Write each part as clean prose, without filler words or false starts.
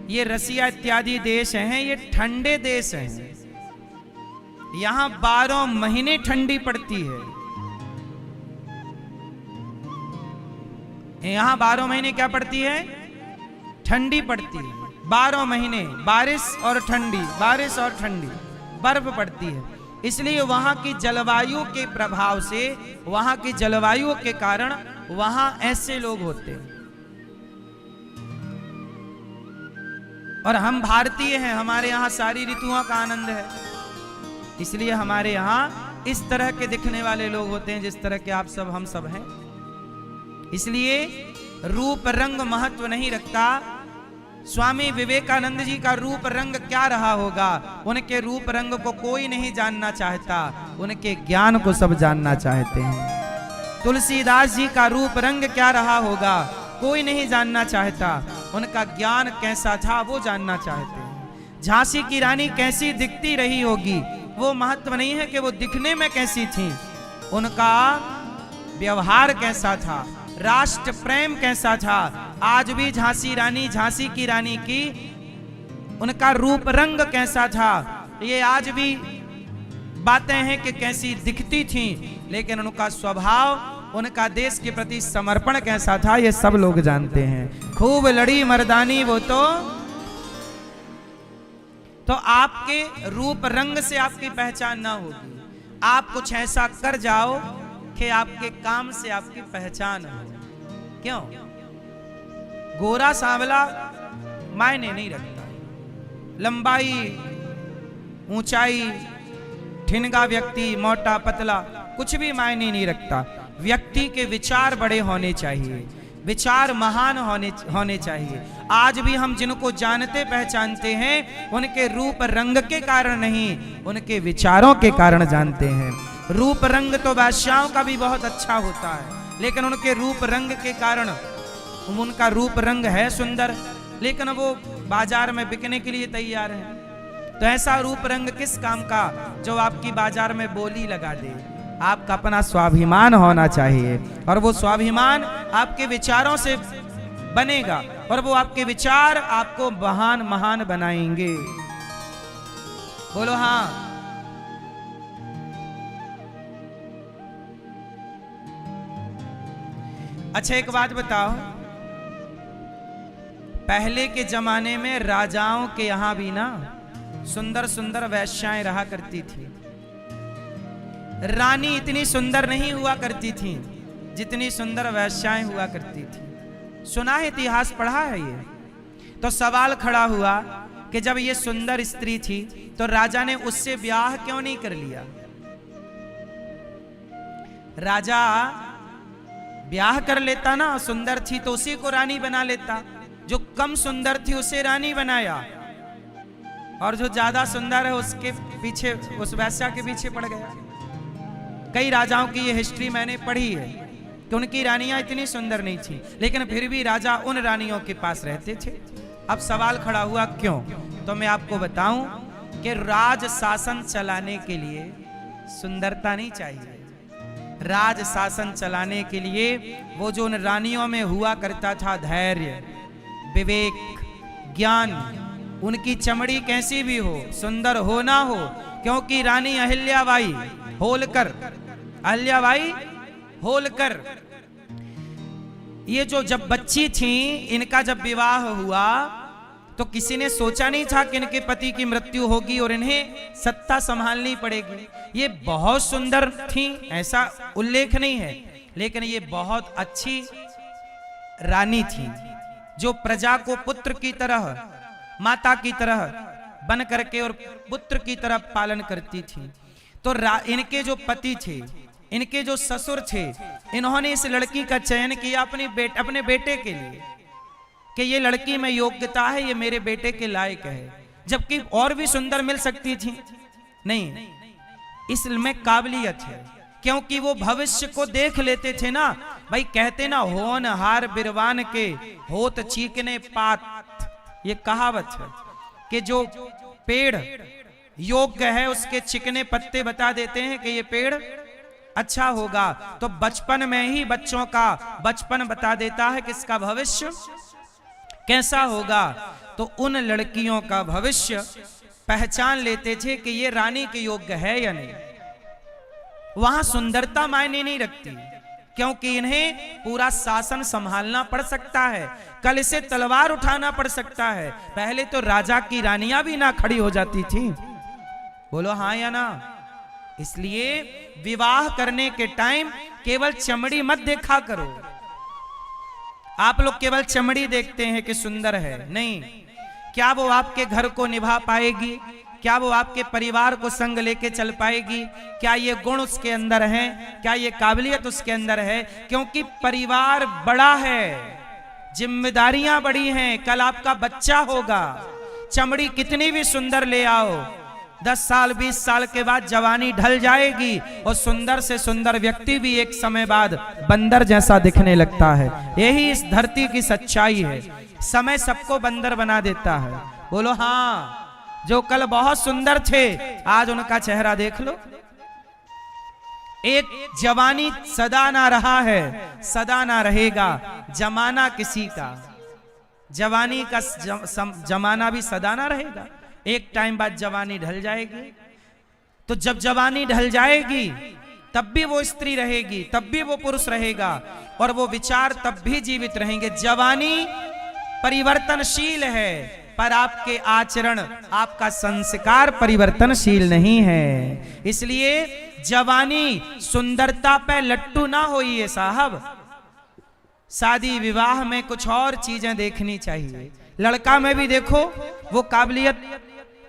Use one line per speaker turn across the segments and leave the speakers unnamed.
ये रसिया इत्यादि देश हैं, ये ठंडे देश हैं। यहां 12 महीने ठंडी पड़ती है। यहां 12 महीने क्या पड़ती है? ठंडी पड़ती है। 12 महीने बारिश और ठंडी, बारिश और ठंडी, बर्फ पड़ती है। इसलिए वहां की जलवायु के प्रभाव से, वहां की जलवायु के कारण वहां ऐसे लोग होते हैं। और हम भारतीय हैं, हमारे यहां सारी ऋतुओं का आनंद है। इसलिए हमारे यहां इस तरह के दिखने वाले लोग होते हैं जिस तरह के आप सब, हम सब हैं। इसलिए रूप रंग महत्व नहीं रखता। स्वामी विवेकानंद जी का रूप रंग क्या रहा होगा? उनके रूप रंग को कोई नहीं जानना चाहता, उनके ज्ञान को सब जानना चाहते हैं। तुलसीदास जी का रूप रंग क्या रहा होगा? कोई नहीं जानना चाहता, उनका ज्ञान कैसा था वो जानना चाहते हैं। झांसी की रानी कैसी दिखती रही होगी, वो महत्व नहीं है कि वो दिखने में कैसी थी, उनका व्यवहार कैसा था, राष्ट्र प्रेम कैसा था। आज भी झांसी रानी, झांसी की रानी की उनका रूप रंग कैसा था, ये आज भी बातें हैं कि कैसी दिखती थी, लेकिन उनका स्वभाव, उनका देश के प्रति समर्पण कैसा था, ये सब लोग जानते हैं। खूब लड़ी मर्दानी वो तो आपके रूप रंग से आपकी पहचान ना होगी। आप कुछ ऐसा कर जाओ कि आपके काम से आपकी पहचान हो। क्यों? गोरा सांवला मायने नहीं रखता, लंबाई, ऊंचाई, ठिनगा व्यक्ति, मोटा पतला, कुछ भी मायने नहीं रखता। व्यक्ति के विचार बड़े होने चाहिए, विचार महान होने चाहिए। आज भी हम जिनको जानते पहचानते हैं, उनके रूप रंग के कारण नहीं, उनके विचारों के कारण जानते हैं। रूप रंग तो वेश्याओं का भी बहुत अच्छा होता है, लेकिन उनके रूप रंग के कारण, उनका रूप रंग है सुंदर, लेकिन वो बाजार में बिकने के लिए तैयार है। तो ऐसा रूप रंग किस काम का जो आपकी बाजार में बोली लगा दे। आपका अपना स्वाभिमान होना चाहिए, और वो स्वाभिमान आपके विचारों से बनेगा, और वो आपके विचार आपको महान महान बनाएंगे। बोलो हाँ। अच्छा एक बात बताओ, पहले के जमाने में राजाओं के यहां भी ना सुंदर सुंदर वेश्याएं रहा करती थी। रानी इतनी सुंदर नहीं हुआ करती थी जितनी सुंदर वेश्याएं हुआ करती थी। सुना है, इतिहास पढ़ा है ये। तो सवाल खड़ा हुआ कि जब ये सुंदर स्त्री थी तो राजा ने उससे ब्याह क्यों नहीं कर लिया? राजा ब्याह कर लेता ना, सुंदर थी तो उसी को रानी बना लेता। जो कम सुंदर थी उसे रानी बनाया, और जो ज्यादा सुंदर है उसके पीछे, उस वेश्या के पीछे पड़ गया। कई राजाओं की ये हिस्ट्री मैंने पढ़ी है कि उनकी रानियां इतनी सुंदर नहीं थी, लेकिन फिर भी राजा उन रानियों के पास रहते थे। अब सवाल खड़ा हुआ क्यों? तो मैं आपको बताऊं कि राज शासन चलाने के लिए सुंदरता नहीं चाहिए। राज शासन चलाने के लिए वो जो उन रानियों में हुआ करता था, धैर्य, विवेक, ज्ञान, उनकी चमड़ी कैसी भी हो, सुंदर हो ना हो, क्योंकि रानी अहिल्याबाई होलकर, अहिल्याबाई होलकर, ये जो जब बच्ची थी, इनका जब विवाह हुआ तो किसी ने सोचा नहीं था कि इनके पति की मृत्यु होगी और इन्हें सत्ता संभालनी पड़ेगी। ये बहुत सुंदर थी ऐसा उल्लेख नहीं है, लेकिन ये बहुत अच्छी रानी थी जो प्रजा को पुत्र की तरह, माता की तरह बन करके और पुत्र की तरह पालन करती थी। तो इनके जो पति थे, इनके जो ससुर थे, इन्होंने इस लड़की का चयन किया अपने बेटे के लिए कि ये लड़की में योग्यता है, ये मेरे बेटे के लायक है। जबकि और भी सुंदर मिल सकती थी, नहीं, इसमें काबिलियत है, क्योंकि वो भविष्य को देख लेते थे ना। भाई कहते ना, होनहार बिरवान के होत चीकने पात, ये कहावत है कि जो पेड़ योग्य है उसके चिकने पत्ते बता देते हैं कि ये पेड़ अच्छा होगा। तो बचपन में ही बच्चों का बचपन बता देता है कि इसका भविष्य कैसा होगा। तो उन लड़कियों का भविष्य पहचान लेते थे कि ये रानी के योग्य है या नहीं। वहां सुंदरता मायने नहीं रखती, क्योंकि इन्हें पूरा शासन संभालना पड़ सकता है, कल से तलवार उठाना पड़ सकता है। पहले तो राजा की रानियां भी ना खड़ी हो जाती थी, बोलो हाँ या ना। इसलिए विवाह करने के टाइम केवल चमड़ी मत देखा करो। आप लोग केवल चमड़ी देखते हैं कि सुंदर है, नहीं, क्या वो आपके घर को निभा पाएगी, क्या वो आपके परिवार को संग लेके चल पाएगी, क्या ये गुण उसके अंदर है, क्या ये काबिलियत उसके अंदर है। क्योंकि परिवार बड़ा है, जिम्मेदारियां बड़ी हैं, कल आपका बच्चा होगा। चमड़ी कितनी भी सुंदर ले आओ, 10 साल 20 साल के बाद जवानी ढल जाएगी और सुंदर से सुंदर व्यक्ति भी एक समय बाद बंदर जैसा दिखने लगता है। यही इस धरती की सच्चाई है, समय सबको बंदर बना देता है। बोलो हाँ। जो कल बहुत सुंदर थे आज उनका चेहरा देख लो। एक जवानी सदा ना रहा है, सदा ना रहेगा, जमाना किसी का, जवानी का जमाना भी सदा ना रहेगा, एक टाइम बाद जवानी ढल जाएगी। तो जब जवानी ढल जाएगी तब भी वो स्त्री रहेगी, तब भी वो पुरुष रहेगा, और वो विचार तब भी जीवित रहेंगे। जवानी परिवर्तनशील है, पर आपके आचरण, आपका संस्कार परिवर्तनशील नहीं है। इसलिए जवानी सुंदरता पे लट्टू ना होइए साहब। शादी विवाह में कुछ और चीजें देखनी चाहिए। लड़का में भी देखो वो काबिलियत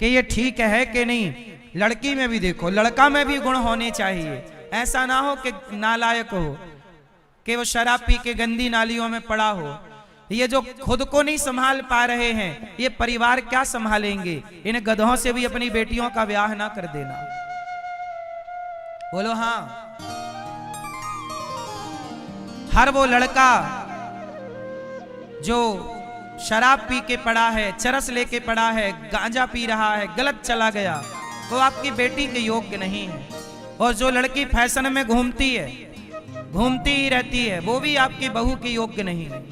कि ये ठीक है कि नहीं, लड़की में भी देखो, लड़का में भी गुण होने चाहिए। ऐसा ना हो कि नालायक हो, कि वो शराब पी के गंदी नालियों में पड़ा हो। ये जो खुद को नहीं संभाल पा रहे हैं, ये परिवार क्या संभालेंगे। इन गधों से भी अपनी बेटियों का ब्याह ना कर देना। बोलो हाँ। हर वो लड़का जो शराब पी के पड़ा है, चरस लेके पड़ा है, गांजा पी रहा है, गलत चला गया, वो आपकी बेटी के योग्य नहीं है। और जो लड़की फैशन में घूमती है, घूमती ही रहती है, वो भी आपकी बहू के योग्य नहीं है।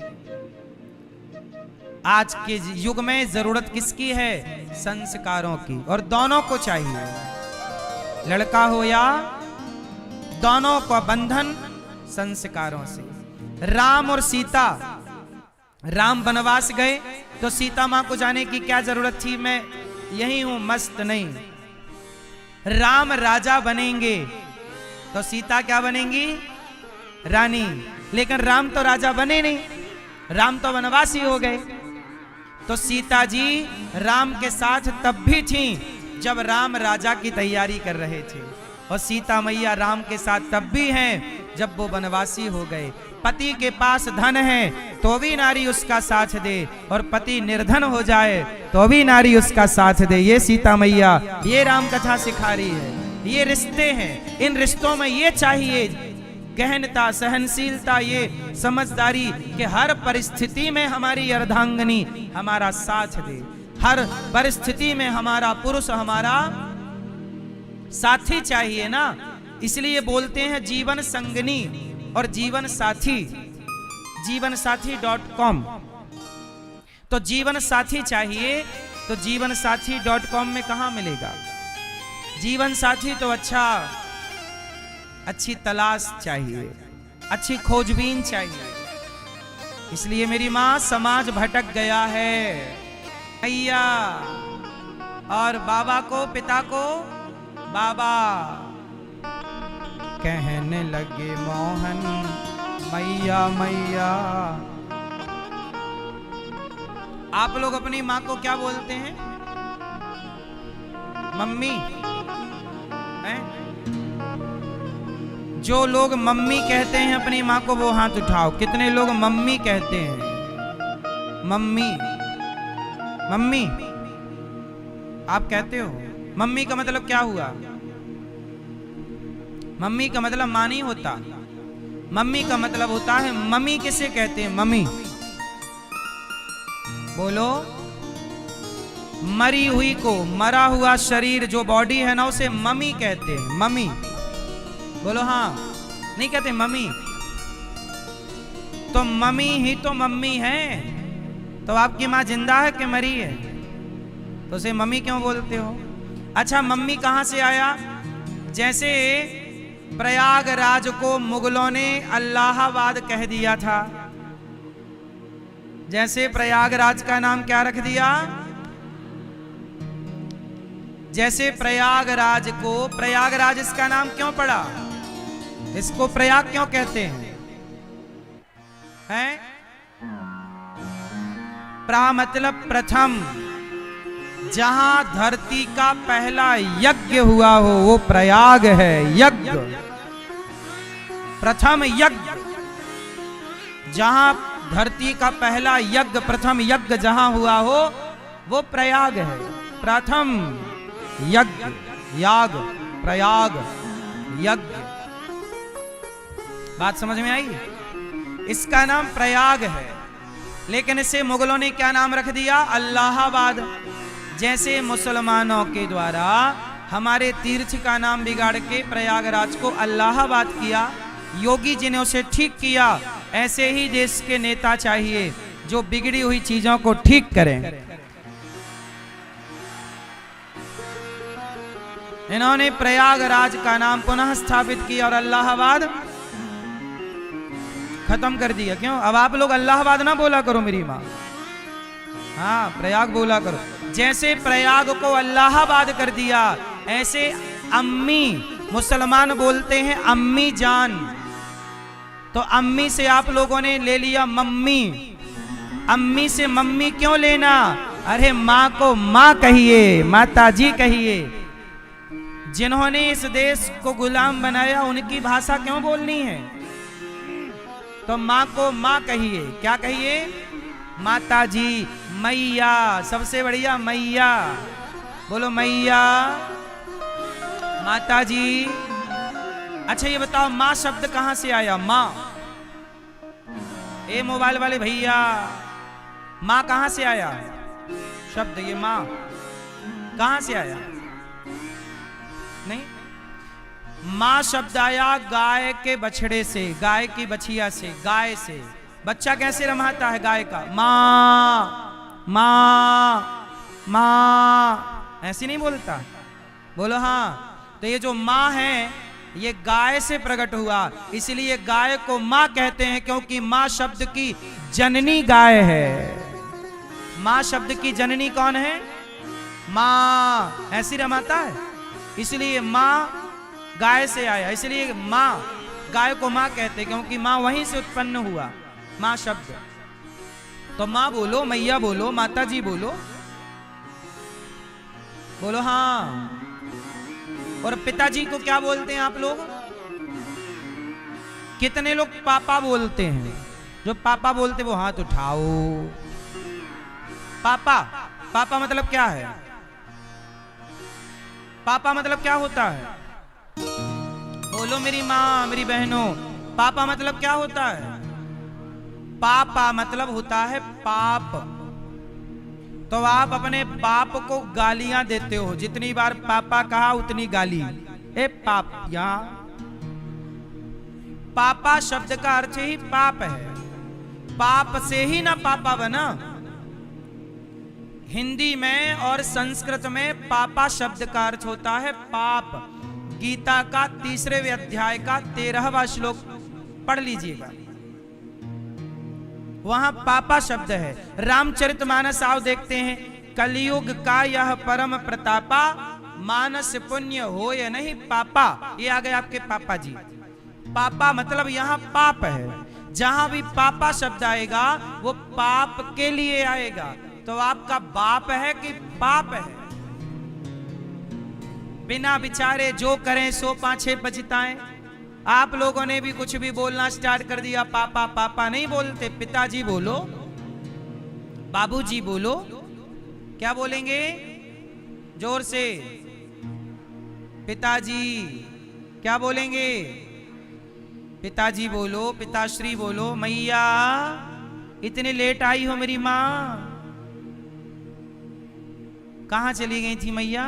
आज के युग में जरूरत किसकी है? संस्कारों की, और दोनों को चाहिए, लड़का हो या, दोनों का बंधन संस्कारों से। राम और सीता, राम वनवास गए तो सीता मां को जाने की क्या जरूरत थी, मैं यही हूं मस्त, नहीं। राम राजा बनेंगे तो सीता क्या बनेंगी? रानी। लेकिन राम तो राजा बने नहीं, राम तो वनवासी हो गए। तो सीता जी राम के साथ तब भी थी जब राम राजा की तैयारी कर रहे थे, और सीता मैया राम के साथ तब भी हैं जब वो वनवासी हो गए। पति के पास धन है तो भी नारी उसका साथ दे, और पति निर्धन हो जाए तो भी नारी उसका साथ दे। ये सीता मैया, ये राम कथा सिखा रही है। ये रिश्ते हैं, इन रिश्तों में ये चाहिए गहनता, सहनशीलता, ये समझदारी कि हर परिस्थिति में हमारी अर्धांगिनी हमारा साथ दे, हर परिस्थिति में हमारा पुरुष हमारा साथी चाहिए ना। इसलिए बोलते हैं जीवन संगनी और जीवन साथी, जीवनसाथी.com। तो जीवन साथी चाहिए तो जीवनसाथी.com में कहां मिलेगा? जीवन साथी तो अच्छी तलाश चाहिए, अच्छी खोजबीन चाहिए। इसलिए मेरी मां, समाज भटक गया है। भैया और बाबा को, पिता को बाबा कहने लगे मोहन मैया मैया। आप लोग अपनी मां को क्या बोलते हैं? मम्मी हैं? जो लोग मम्मी कहते हैं अपनी मां को वो हाथ उठाओ। कितने लोग मम्मी कहते हैं? मम्मी, मम्मी आप कहते हो? मम्मी का मतलब क्या हुआ? मम्मी का मतलब मां नहीं होता। मम्मी का मतलब होता है, मम्मी किसे कहते हैं? मम्मी। बोलो। मरी हुई को, मरा हुआ शरीर जो बॉडी है ना, उसे मम्मी कहते हैं। मम्मी बोलो हाँ, नहीं कहते मम्मी? तो मम्मी ही तो मम्मी है। तो आपकी माँ जिंदा है कि मरी है? तो उसे मम्मी क्यों बोलते हो? अच्छा, मम्मी कहां से आया? जैसे प्रयागराज को मुगलों ने अल्लाहाबाद कह दिया था, जैसे प्रयागराज का नाम क्या रख दिया? जैसे प्रयागराज को, प्रयागराज इसका नाम क्यों पड़ा? इसको प्रयाग क्यों कहते हैं? प्रा मतलब प्रथम, जहां धरती का पहला यज्ञ हुआ हो वो प्रयाग है। यज्ञ, प्रथम यज्ञ, जहां धरती का पहला यज्ञ, प्रथम यज्ञ जहां हुआ हो वो प्रयाग है। प्रथम यज्ञ, याग, प्रयाग, यज्ञ। बात समझ में आई? इसका नाम प्रयाग है, लेकिन इसे मुगलों ने क्या नाम रख दिया? अल्लाहाबाद। जैसे मुसलमानों के द्वारा हमारे तीर्थ का नाम बिगाड़ के प्रयागराज को अल्लाहाबाद किया, योगी जी ने उसे ठीक किया। ऐसे ही देश के नेता चाहिए जो बिगड़ी हुई चीजों को ठीक करें। इन्होंने प्रयागराज का नाम पुनः स्थापित किया और अल्लाहाबाद खत्म कर दिया। क्यों? अब आप लोग अल्लाहाबाद ना बोला करो मेरी माँ, हाँ प्रयाग बोला करो। जैसे प्रयाग को अल्लाहाबाद कर दिया, ऐसे अम्मी, मुसलमान बोलते हैं अम्मी जान, तो अम्मी से आप लोगों ने ले लिया मम्मी। अम्मी से मम्मी क्यों लेना? अरे माँ को माँ कहिए, माता जी कहिए। जिन्होंने इस देश को गुलाम बनाया उनकी भाषा क्यों बोलनी है? तो माँ को माँ कहिए। क्या कहिए? माता जी, मैया, सबसे बढ़िया मैया। बोलो मैया, माता जी। अच्छा ये बताओ, माँ शब्द कहां से आया? माँ, ए मोबाइल वाले भैया, माँ कहां से आया शब्द? ये माँ कहां से आया? नहीं, माँ शब्द आया गाय के बछड़े से, गाय की बछिया से, गाय से। बच्चा कैसे रमाता है गाय का? माँ माँ माँ, ऐसी नहीं बोलता? बोलो हाँ। तो ये जो माँ है ये गाय से प्रकट हुआ, इसलिए गाय को माँ कहते हैं, क्योंकि माँ शब्द की जननी गाय है। माँ शब्द की जननी कौन है? माँ। ऐसी रमाता है, इसलिए माँ गाय से आया, इसलिए माँ, गाय को माँ कहते हैं क्योंकि माँ वहीं से उत्पन्न हुआ, माँ शब्द। तो माँ बोलो, मैया बोलो, माता जी बोलो, बोलो हाँ। और पिताजी को क्या बोलते हैं आप लोग? कितने लोग पापा बोलते हैं? जो पापा बोलते वो हाथ उठाओ। पापा, पापा मतलब क्या है? पापा मतलब क्या होता है? बोलो मेरी माँ, मेरी बहनों, पापा मतलब क्या होता है? पापा मतलब होता है पाप। तो आप अपने बाप को गालियां देते हो, जितनी बार पापा कहा उतनी गाली। ए पाप, यहां पापा शब्द का अर्थ ही पाप है, पाप से ही ना पापा बना। हिंदी में और संस्कृत में पापा शब्द का अर्थ होता है पाप। गीता का 3वें अध्याय का 13वां श्लोक पढ़ लीजिएगा, वहां पापा शब्द है। रामचरितमानस आओ देखते हैं, कलयुग का यह परम प्रतापा, मानस पुण्य होय नहीं पापा। ये आ गए आपके पापा जी। पापा मतलब यहां पाप है। जहां भी पापा शब्द आएगा वो पाप के लिए आएगा। तो आपका बाप है कि पाप है? बिना विचारे जो करें सो पाछे पछताएं। आप लोगों ने भी कुछ भी बोलना स्टार्ट कर दिया, पापा पापा नहीं बोलते, पिताजी बोलो, बाबूजी बोलो। क्या बोलेंगे? जोर से, पिताजी। क्या बोलेंगे? पिताजी बोलो, पिताश्री बोलो। मैया इतने लेट आई हो मेरी माँ? कहां चली गई थी मैया?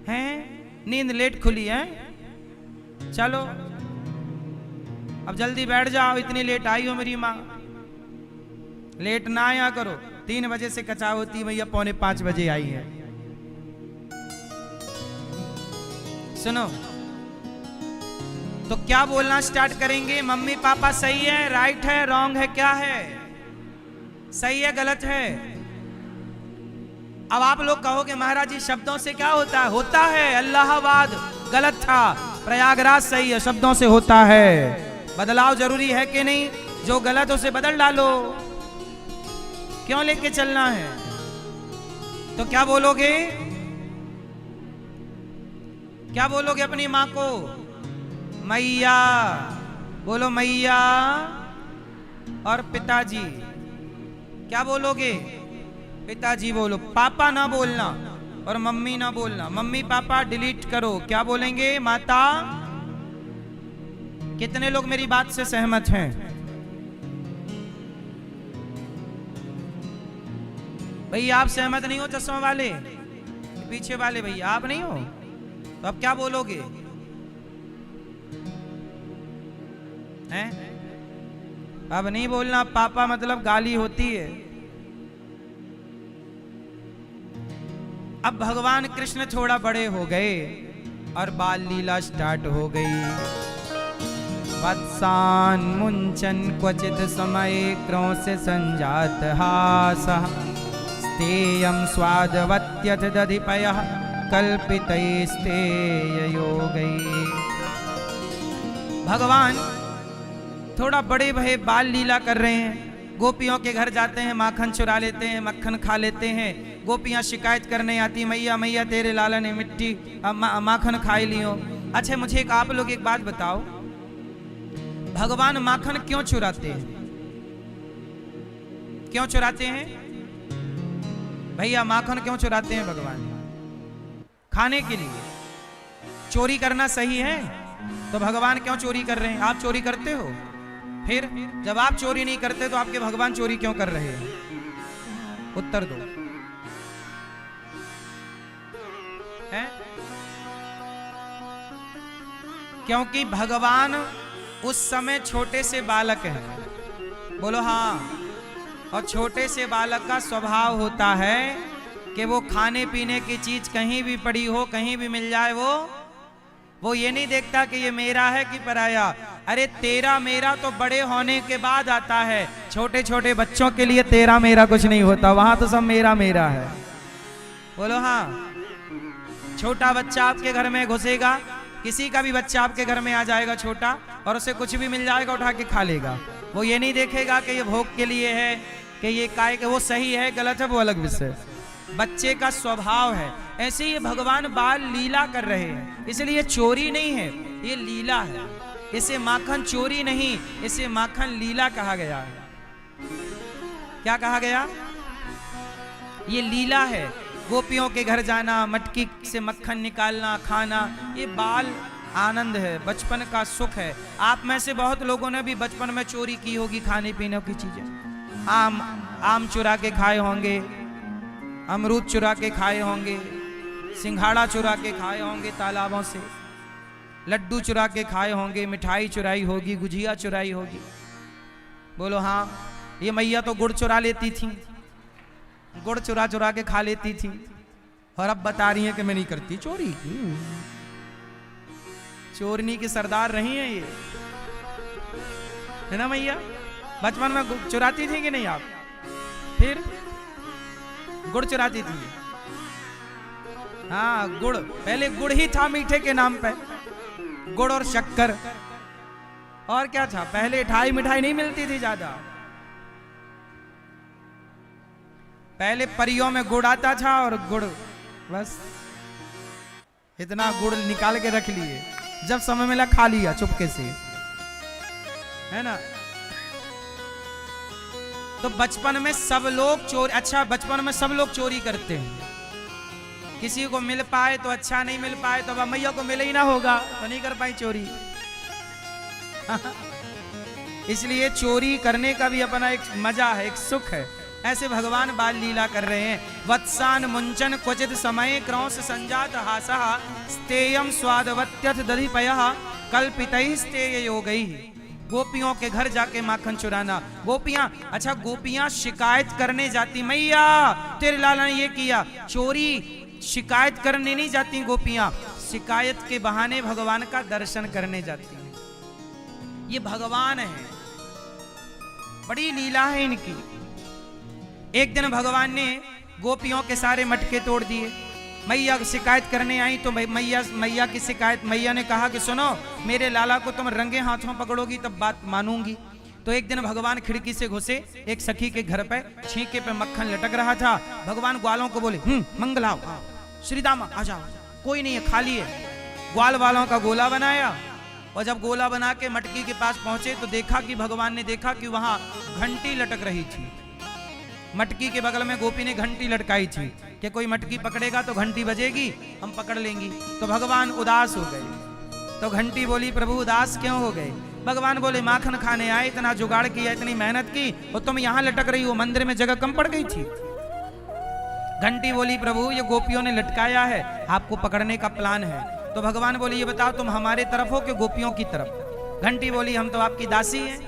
हैं? नींद लेट खुली है? चलो अब जल्दी बैठ जाओ, इतनी लेट आई हो मेरी माँ। लेट ना आया करो। 3 बजे से कचा होती भैया, 4:45 बजे आई है। सुनो, तो क्या बोलना स्टार्ट करेंगे? मम्मी पापा सही है, राइट है, रॉन्ग है, क्या है, सही है, गलत है? अब आप लोग कहोगे महाराज जी शब्दों से क्या होता है? होता है। अल्लाहाबाद गलत था, प्रयागराज सही है, शब्दों से होता है। बदलाव जरूरी है कि नहीं? जो गलत उसे बदल डालो, क्यों लेके चलना है? तो क्या बोलोगे? क्या बोलोगे अपनी मां को? मैया बोलो, मैया। और पिताजी क्या बोलोगे? पिताजी बोलो। पापा ना बोलना और मम्मी ना बोलना। मम्मी पापा डिलीट करो। क्या बोलेंगे? माता। कितने लोग मेरी बात से सहमत हैं? भैया आप सहमत नहीं हो? चश्मा वाले पीछे वाले भैया आप नहीं हो? तो अब क्या बोलोगे? हैं? अब नहीं बोलना। पापा मतलब गाली होती है। अब भगवान कृष्ण थोड़ा बड़े हो गए और बाल लीला स्टार्ट हो गई। वत्सान मुंचन क्वचित समय क्रोश संजात हासः स्तेयं स्वादवत्यथ दधिपयः कल्पितैस्तेययोगै। भगवान थोड़ा बड़े भये बाल लीला कर रहे हैं। गोपियों के घर जाते हैं, माखन चुरा लेते हैं, मक्खन खा लेते हैं। गोपियां शिकायत करने आती, मैया मैया तेरे लाला ने मिट्टी माखन खाई लियो। अच्छा मुझे आप लोग एक बात बताओ, भगवान माखन क्यों चुराते हैं? क्यों चुराते हैं भैया? माखन क्यों चुराते हैं भगवान? खाने के लिए। चोरी करना सही है तो भगवान क्यों चोरी कर रहे हैं? आप चोरी करते हो? फिर जब आप चोरी नहीं करते तो आपके भगवान चोरी क्यों कर रहे हैं? उत्तर दो। है? क्योंकि भगवान उस समय छोटे से बालक हैं। बोलो हाँ। और छोटे से बालक का स्वभाव होता है कि वो खाने पीने की चीज कहीं भी पड़ी हो, कहीं भी मिल जाए, वो ये नहीं देखता कि ये मेरा है कि पराया। अरे तेरा मेरा तो बड़े होने के बाद आता है। छोटे छोटे बच्चों के लिए तेरा मेरा कुछ नहीं होता, वहां तो सब मेरा मेरा है। बोलो हाँ। छोटा बच्चा आपके घर में घुसेगा, किसी का भी बच्चा आपके घर में आ जाएगा छोटा, और उसे कुछ भी मिल जाएगा उठा के खा लेगा। वो ये नहीं देखेगा कि ये भोग के लिए है, कि ये काय के वो सही है गलत है, वो अलग विषय। बच्चे का स्वभाव है। ऐसे ही भगवान बाल लीला कर रहे हैं, इसलिए चोरी नहीं है, ये लीला है। इसे माखन चोरी नहीं, इसे माखन लीला कहा गया है। क्या कहा गया? ये लीला है। गोपियों के घर जाना, मटकी से मक्खन निकालना, खाना, ये बाल आनंद है, बचपन का सुख है। आप में से बहुत लोगों ने भी बचपन में चोरी की होगी खाने पीने की चीजें। आम चुरा के खाए होंगे, अमरूद चुरा के खाए होंगे, सिंघाड़ा चुरा के खाए होंगे तालाबों से, लड्डू चुरा के खाए होंगे, मिठाई चुराई होगी, गुजिया चुराई होगी। बोलो हाँ। ये मैया तो गुड़ चुरा लेती थी, गुड़ चुरा चुरा के खा लेती थी, और अब बता रही है कि मैं नहीं करती चोरी। चोरनी की सरदार रही है ये, है ना मैया? बचपन में चुराती थी कि नहीं आप? फिर गुड़ चुराती थी। हाँ गुड़, पहले गुड़ ही था मीठे के नाम पे, गुड़ और शक्कर। और क्या था? पहले ठाई मिठाई नहीं मिलती थी ज्यादा। पहले परियों में गुड़ आता था, और गुड़ बस इतना गुड़ निकाल के रख लिए, जब समय मिला खा लिया चुपके से, है ना? तो बचपन में सब लोग चोरी, अच्छा बचपन में सब लोग चोरी करते हैं। किसी को मिल पाए तो अच्छा, नहीं मिल पाए तो अब मैया को मिले ही ना होगा तो नहीं कर पाई चोरी। इसलिए चोरी करने का भी अपना एक मजा है, एक सुख है। ऐसे भगवान बाल लीला कर रहे हैं। वत्सान मुंचन क्वचित समय क्रौश संजात हासः स्तेयं स्वादवत्यथ दधिपयः कल्पितैस्तेय योगैः। गोपियों के घर जाके माखन चुराना। गोपियां, अच्छा गोपियां शिकायत करने जाती, मैया तेरे लाला ने ये किया। चोरी शिकायत करने नहीं जाती गोपियां, शिकायत के बहाने भगवान का दर्शन करने जाती हैं। ये भगवान है, बड़ी लीला है इनकी। एक दिन भगवान ने गोपियों के सारे मटके तोड़ दिए। मैया शिकायत करने आई तो मैया की शिकायत, मैया ने कहा कि सुनो, मेरे लाला को तुम रंगे हाथों पकड़ोगी तब बात मानूंगी। तो एक दिन भगवान खिड़की से घुसे, एक सखी के घर पे छींके पे मक्खन लटक रहा था। भगवान ग्वालों को बोले, मंगलाओ, श्रीदामा आ जाओ, कोई नहीं है, खाली है। ग्वाल वालों का गोला बनाया, और जब गोला बना के मटकी के पास पहुंचे तो देखा कि भगवान ने देखा कि वहां घंटी लटक रही थी। मटकी के बगल में गोपी ने घंटी लटकाई थी कि कोई मटकी पकड़ेगा तो घंटी बजेगी, हम पकड़ लेंगी। तो भगवान उदास हो गए। तो घंटी बोली, प्रभु उदास क्यों हो गए? भगवान बोले, माखन खाने आए, इतना जुगाड़ किया, इतनी मेहनत की, और तुम यहां लटक रही हो, मंदिर में जगह कम पड़ गई थी। घंटी बोली, प्रभु ये गोपियों ने लटकाया है, आपको पकड़ने का प्लान है। तो भगवान बोले, ये बताओ तुम हमारे तरफ हो कि गोपियों की तरफ? घंटी बोली, हम तो आपकी दासी हैं।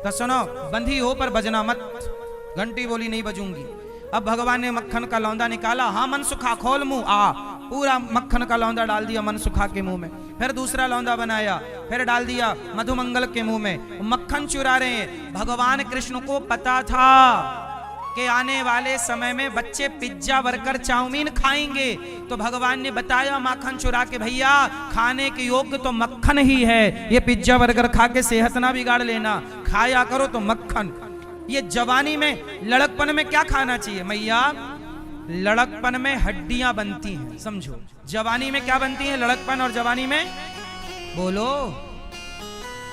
तो सुनो, बंधी हो पर बजना मत। घंटी बोली, नहीं बजूंगी। अब भगवान ने मक्खन का लौंदा निकाला, हाँ मनसुखा खोल मुंह, पूरा मक्खन का लौंदा डाल दिया मनसुखा के मुंह में। फिर दूसरा लौंदा बनाया, फिर डाल दिया मधुमंगल के मुंह में। मक्खन चुरा रहे हैं। भगवान कृष्ण को पता था कि आने वाले समय में बच्चे पिज्जा बर्गर चाउमीन खाएंगे, तो भगवान ने बताया माखन चुरा के, भैया खाने के योग्य तो मक्खन ही है, ये पिज्जा बर्गर खा के सेहत ना बिगाड़ लेना, खाया करो तो मक्खन। ये जवानी में लड़कपन में क्या खाना चाहिए मैया? लड़कपन में हड्डियां बनती हैं, समझो। जवानी में क्या बनती हैं? लड़कपन और जवानी में बोलो,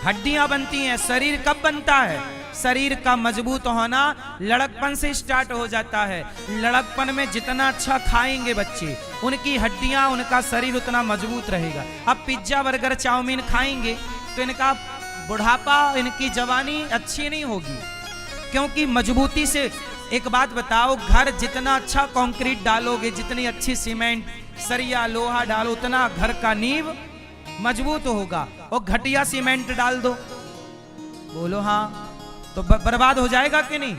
हड्डियां बनती हैं। शरीर कब बनता है? शरीर का मजबूत होना लड़कपन से स्टार्ट हो जाता है। लड़कपन में जितना अच्छा खाएंगे बच्चे, उनकी हड्डियां, उनका शरीर उतना मजबूत रहेगा। अब पिज्जा बर्गर चाउमीन खाएंगे तो इनका बुढ़ापा, इनकी जवानी अच्छी नहीं होगी, क्योंकि मजबूती से। एक बात बताओ, घर जितना अच्छा कंक्रीट डालोगे, जितनी अच्छी सीमेंट सरिया लोहा डालो, उतना घर का नींव मजबूत होगा। और घटिया सीमेंट डाल दो, बोलो हाँ, तो बर्बाद हो जाएगा कि नहीं?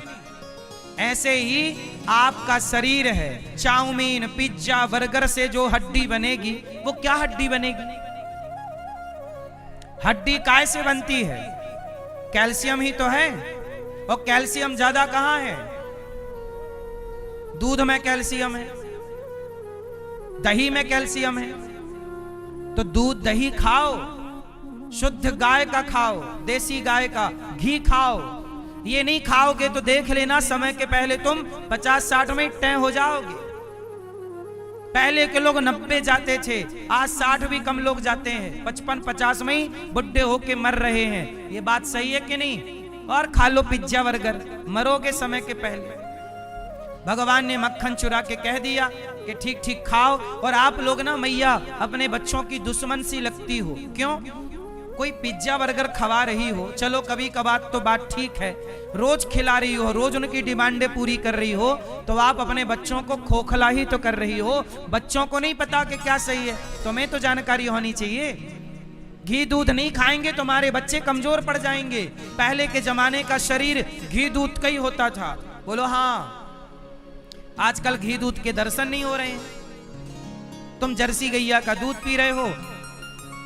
ऐसे ही आपका शरीर है। चाउमीन पिज्जा बर्गर से जो हड्डी बनेगी, वो क्या हड्डी बनेगी? हड्डी काय से बनती है? कैल्शियम ही तो है। और कैल्शियम ज्यादा कहां है? दूध में कैल्शियम है, दही में कैल्शियम है। तो दूध दही खाओ, शुद्ध गाय का खाओ, देसी गाय का घी खाओ। ये नहीं खाओगे तो देख लेना, समय के पहले तुम 50-60 में तय हो जाओगे। पहले के लोग 90 जाते थे, आज 60 भी कम लोग जाते हैं। 55-50 में ही बुढ़े होके मर रहे हैं। ये बात सही है कि नहीं? और खा लो पिज्जा बर्गर, मरोगे समय के पहले। भगवान ने मक्खन चुरा के कह दिया कि ठीक ठीक खाओ। और आप लोग ना मैया अपने बच्चों की दुश्मन सी लगती हो। क्यों? कोई पिज्जा बर्गर खवा रही हो, चलो कभी कभार तो बात ठीक है, रोज खिला रही हो, रोज उनकी डिमांडें पूरी कर रही हो, तो आप अपने बच्चों को खोखला ही तो कर रही हो। बच्चों को नहीं पता कि क्या सही है, तुम्हें तो जानकारी होनी चाहिए। घी दूध नहीं खाएंगे तुम्हारे बच्चे कमजोर पड़ जाएंगे। पहले के जमाने का शरीर घी दूध का ही होता था, बोलो हाँ। आजकल घी दूध के दर्शन नहीं हो रहे हैं। तुम जर्सी गैया का दूध पी रहे हो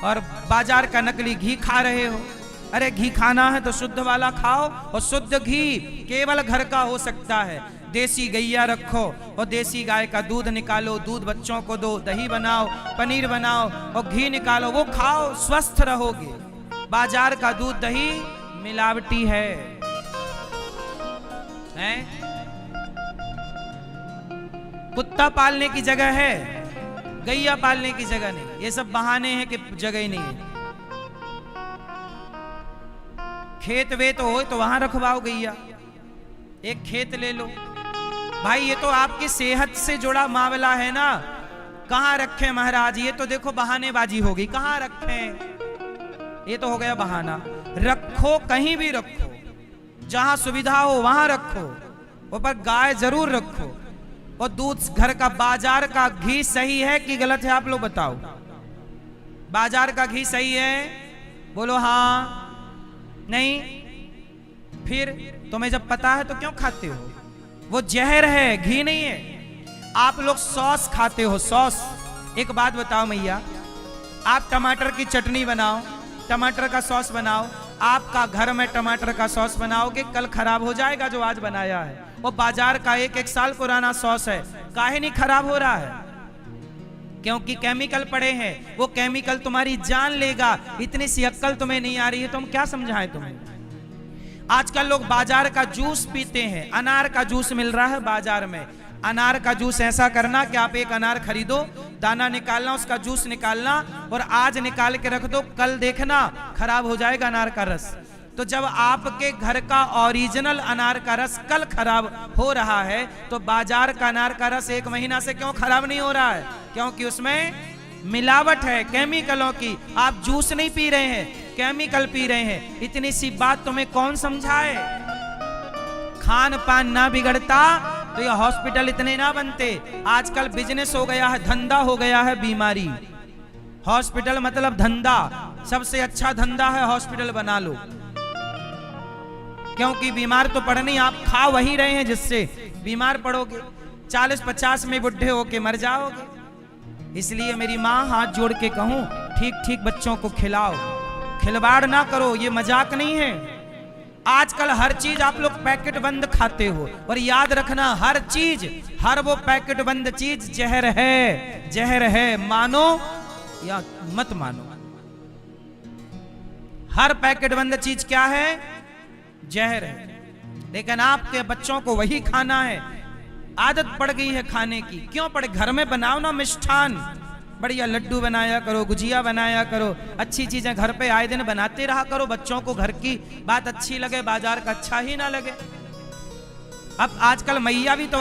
और बाजार का नकली घी खा रहे हो। अरे घी खाना है तो शुद्ध वाला खाओ, और शुद्ध घी केवल घर का हो सकता है। देसी गैया रखो और देसी गाय का दूध निकालो, दूध बच्चों को दो, दही बनाओ, पनीर बनाओ और घी निकालो, वो खाओ, स्वस्थ रहोगे। बाजार का दूध दही मिलावटी है? कुत्ता पालने की जगह है, गैया पालने की जगह नहीं। ये सब बहाने हैं कि जगह ही नहीं है। खेत वेत हो तो वहां रखवाओ गैया, एक खेत ले लो भाई। ये तो आपकी सेहत से जुड़ा मामला है ना। कहां रखे महाराज? ये तो देखो बहानेबाजी होगी। कहां रखे? ये तो हो गया बहाना। रखो, कहीं भी रखो, जहां सुविधा हो वहां रखो, ऊपर गाय जरूर रखो। और दूध घर का, बाजार का घी सही है कि गलत है? आप लोग बताओ। बाजार का घी सही है? बोलो हाँ। नहीं, फिर तुम्हें जब पता है तो क्यों खाते हो? वो जहर है, घी नहीं है। आप लोग सॉस खाते हो, सॉस। एक बात बताओ मैया, आप टमाटर की चटनी बनाओ, टमाटर का सॉस बनाओ, आपका घर में टमाटर का सॉस बनाओगे, कल खराब हो जाएगा जो आज बनाया है। वो बाजार का 1-1 साल पुराना सॉस है, काहे नहीं खराब हो रहा है? क्योंकि केमिकल पड़े हैं। वो केमिकल तुम्हारी जान लेगा। इतनी सी अक्ल तुम्हें नहीं आ रही है तो हम क्या समझाएं तुम्हें? आजकल लोग बाजार का जूस पीते हैं। अनार का जूस मिल रहा है बाजार में। अनार का जूस ऐसा करना कि आप एक अनार खरीदो, दाना निकालना, उसका जूस निकालना और आज निकाल के रख दो, कल देखना खराब हो जाएगा अनार का रस। तो जब आपके घर का ओरिजिनल अनार का रस कल खराब हो रहा है तो बाजार का अनार का रस 1 महीना से क्यों खराब नहीं हो रहा है? क्योंकि उसमें मिलावट है केमिकलों की। आप जूस नहीं पी रहे हैं, केमिकल पी रहे हैं। इतनी सी बात तुम्हें कौन समझाए? खान पान ना बिगड़ता तो ये हॉस्पिटल इतने ना बनते। आजकल बिजनेस हो गया है, धंधा हो गया है बीमारी। हॉस्पिटल मतलब धंधा, सबसे अच्छा धंधा है हॉस्पिटल बना लो। क्योंकि बीमार तो पड़ने, आप खा वही रहे हैं जिससे बीमार पड़ोगे। 40-50 में बुढ़े होके मर जाओगे। इसलिए मेरी माँ हाथ जोड़ के कहूं, ठीक ठीक बच्चों को खिलाओ, खिलवाड़ ना करो, ये मजाक नहीं है। आजकल हर चीज आप लोग पैकेट बंद खाते हो, और याद रखना हर चीज, हर वो पैकेट बंद चीज जहर है, जहर है। मानो या मत मानो, हर पैकेट बंद चीज क्या है? जहर है। लेकिन आपके बच्चों को वही खाना है, आदत पड़ गई है खाने की। क्यों पड़े? घर में बनाओ ना मिष्ठान, बढ़िया लड्डू बनाया करो, गुजिया बनाया करो, अच्छी चीजें घर पे आए दिन बनाते रहा करो। बच्चों को घर की बात अच्छी लगे, बाजार का अच्छा ही ना लगे। अब आजकल मैया भी तो